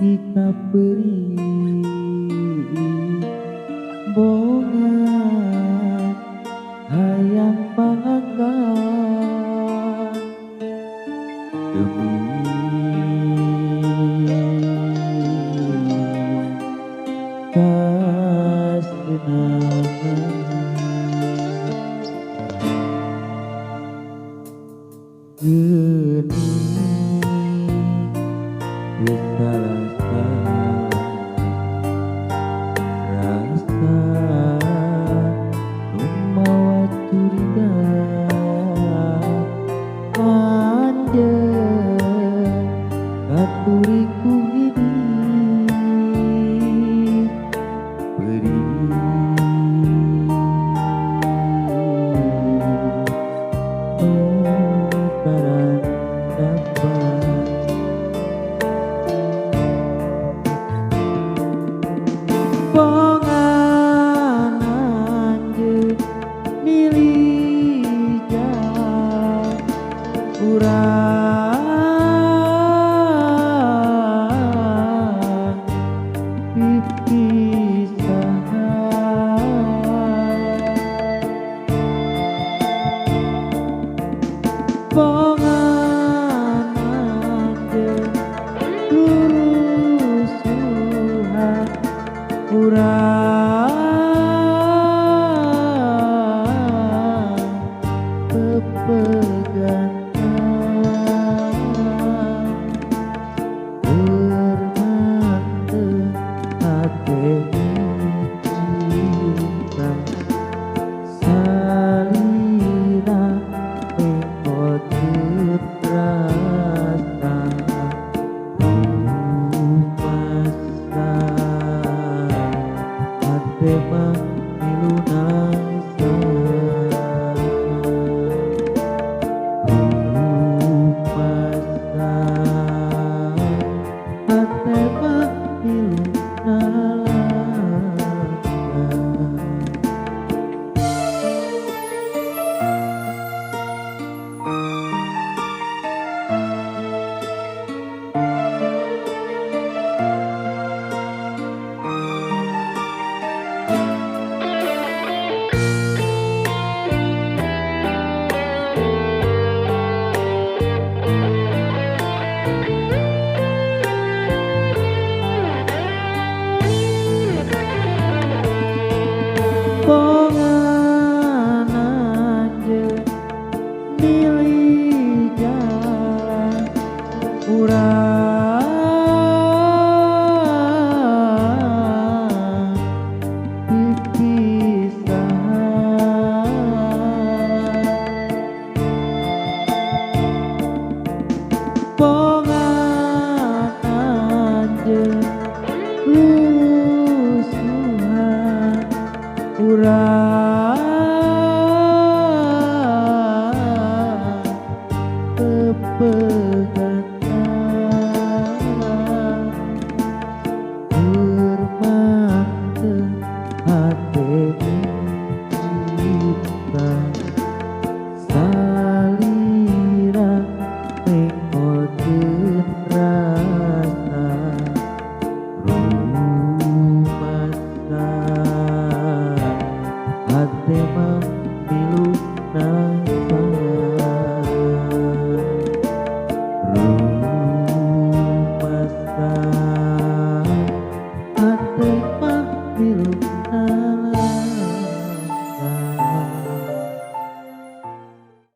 Ika peri bongan hayang pangangkat demi kasenangan geni salah rasa mawa curiga panjang katuriku hidup beri tukaran dapat panganan je milija urang pipisahan panganan je rusuhan urang pepegangan bermanteng hati cinta salina engkau terasa rumasa hati mengilunasa rumasa hati mengilunasa. Panganan je milija urang pipisahan panganan je